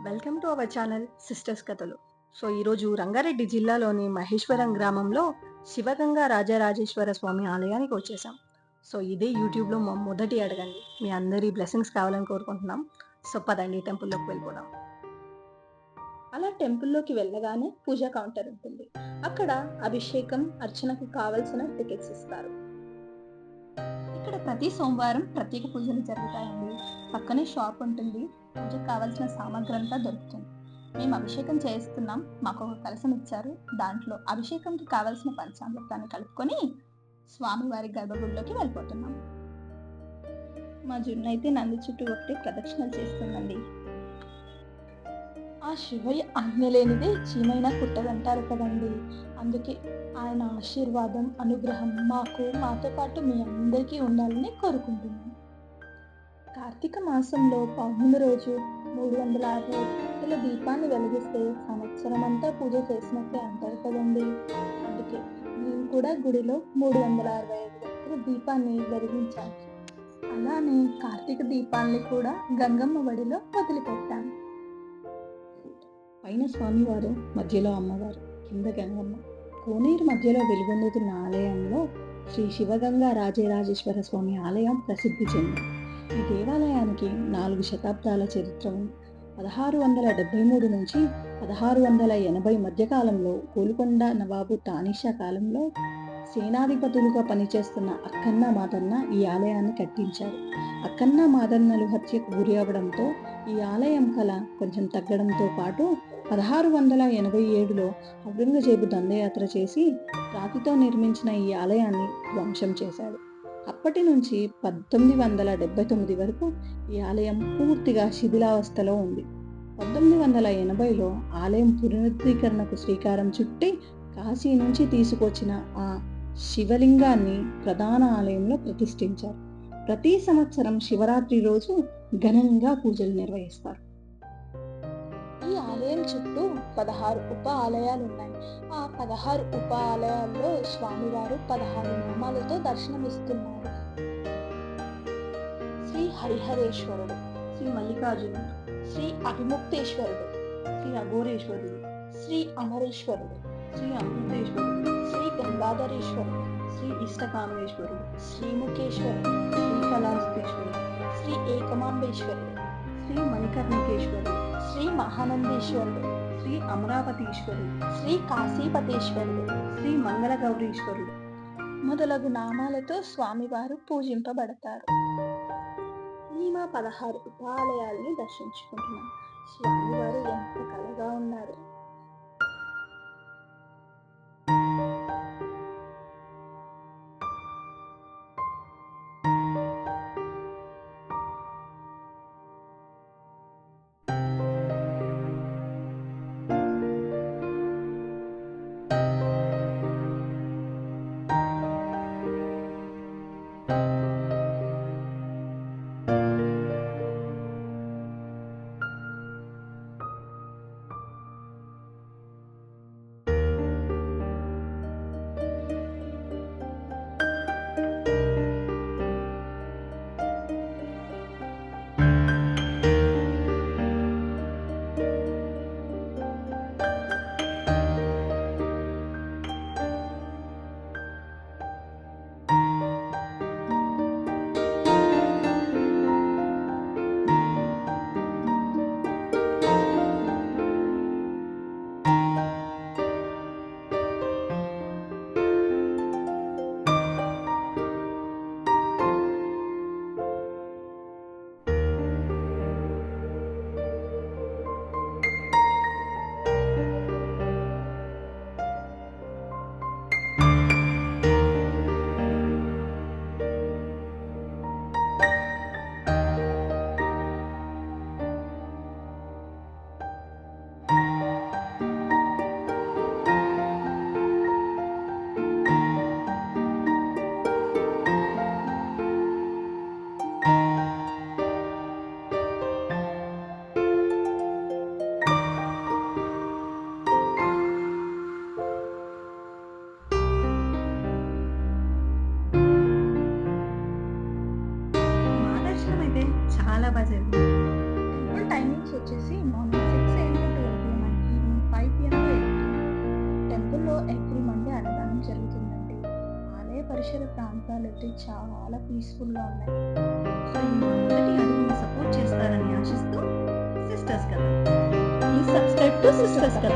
Welcome to our channel sisters కథలు. ఈరోజు రంగారెడ్డి జిల్లాలోని మహేశ్వరం గ్రామంలో శివగంగా రాజరాజేశ్వర స్వామి ఆలయానికి వచ్చేసాం. ఇదే యూట్యూబ్లో మా మొదటి అడగండి. మీ అందరి బ్లెస్సింగ్స్ కావాలని కోరుకుంటున్నాం. పదండి టెంపుల్లోకి వెళ్ళిపోదాం. అలా టెంపుల్లోకి వెళ్ళగానే పూజా కౌంటర్ ఉంటుంది. అక్కడ అభిషేకం, అర్చనకు కావలసిన టికెట్స్ ఇస్తారు. ఇక్కడ ప్రతి సోమవారం ప్రత్యేక పూజలు జరుగుతాయండి. పక్కనే షాప్ ఉంటుంది. పూజకు కావాల్సిన సామాగ్రి అంతా దొరుకుతుంది. మేము అభిషేకం చేస్తున్నాం. మాకు ఒక కలశం ఇచ్చారు. దాంట్లో అభిషేకంకి కావాల్సిన పంచామృతాన్ని కలుపుకొని స్వామివారి గర్భగుడిలోకి వెళ్ళిపోతున్నాం. మా జున్ను అయితే నంది చుట్టూ ఒకటి ప్రదక్షిణలు చేస్తుందండి. ఆ శివయ్య ఆజ్ఞ లేనిదే చీమైనా కుట్టదంటారు కదండి. అందుకే ఆయన ఆశీర్వాదం, అనుగ్రహం మాతో పాటు మీ అందరికీ ఉండాలని కోరుకుంటున్నాను. కార్తీక మాసంలో పౌర్ణమి రోజు 365 దీపాన్ని వెలిగిస్తే సంవత్సరం అంతా పూజ చేసినట్టే అంటారు కదండి. అందుకే నేను కూడా గుడిలో 365 దీపాన్ని వెలిగించాను. అలానే కార్తీక దీపాన్ని కూడా గంగమ్మ వడిలో వదిలిపెట్టాను. పైన స్వామివారు, మధ్యలో అమ్మవారు, కింద గంగమ్మ. కోనేరు మధ్యలో వెలుగొందుతున్న ఆలయంలో శ్రీ శివగంగా రాజరాజేశ్వర స్వామి ఆలయం ప్రసిద్ధి చెందింది. ఈ దేవాలయానికి 4 శతాబ్దాల చరిత్ర ఉంది. 1673 నుంచి 1680 మధ్యకాలంలో గోల్కొండ నవాబు తానిషా కాలంలో సేనాధిపతులుగా పనిచేస్తున్న అక్కన్న మాదన్న ఈ ఆలయాన్ని కట్టించారు. అక్కన్న మాదన్నలు హత్యకు గురి అవడంతో ఈ ఆలయం కళ కొంచెం తగ్గడంతో పాటు 1687లో ఔరంగజేబు దండయాత్ర చేసి రాతితో నిర్మించిన ఈ ఆలయాన్ని ధ్వంసం చేశాడు. అప్పటి నుంచి 1979 వరకు ఈ ఆలయం పూర్తిగా శిథిలావస్థలో ఉంది. 1980లో ఆలయం పునరుద్ధీకరణకు శ్రీకారం చుట్టి కాశీ నుంచి తీసుకొచ్చిన ఆ శివలింగాన్ని ప్రధాన ఆలయంలో ప్రతిష్ఠించారు. ప్రతి సంవత్సరం శివరాత్రి రోజు ఘనంగా పూజలు నిర్వహిస్తారు. ఈ ఆలయం చుట్టూ 16 ఉప ఆలయాలు ఉన్నాయి. ఆ 16 ఉప ఆలయాల్లో స్వామివారు 16 నామాలతో దర్శనమిస్తున్నారు. శ్రీ హరిహరేశ్వరుడు, శ్రీ మల్లికార్జునుడు, శ్రీ అవిముక్తేశ్వరుడు, శ్రీ అఘోరేశ్వరుడు, శ్రీ అమరేశ్వరుడు, శ్రీ అమృతేశ్వరుడు, శ్రీ గంగాధరేశ్వరుడు, శ్రీ ఇష్టకామేశ్వరుడు, శ్రీముఖేశ్వరుడు, శ్రీకళాస్తేశ్వరుడు, శ్రీ ఏకమాంబేశ్వరుడు, శ్రీ మణికర్ణికేశ్వరుడు, శ్రీ మహానందేశ్వరుడు, శ్రీ అమరావతీశ్వరుడు, శ్రీ కాశీపతేశ్వరుడు, శ్రీ మంగళగౌరీశ్వరుడు మొదలగు నామాలతో స్వామివారు పూజింపబడతారు. మేము 16 ఉపాలయాల్ని దర్శించుకుంటున్నాం. స్వామివారు ఎంత కళగా ఉన్నారు. వచ్చేసి morning 6 AM to 12 PM and evening 5 PM to 8 PM. టెంపుల్‌లో ఎవ్రీ మండే అన్నదానం జరుగుతుందండి. ఆలయ పరిసర ప్రాంతాలైతే చాలా పీస్‌ఫుల్‌గా ఉన్నాయి. సో ఈ మా మొదటి అడుగుని సపోర్ట్ చేస్తారని ఆశిస్తూ సిస్టర్స్ కథ. ప్లీజ్ సబ్స్క్రైబ్ టు సిస్టర్స్ కథ.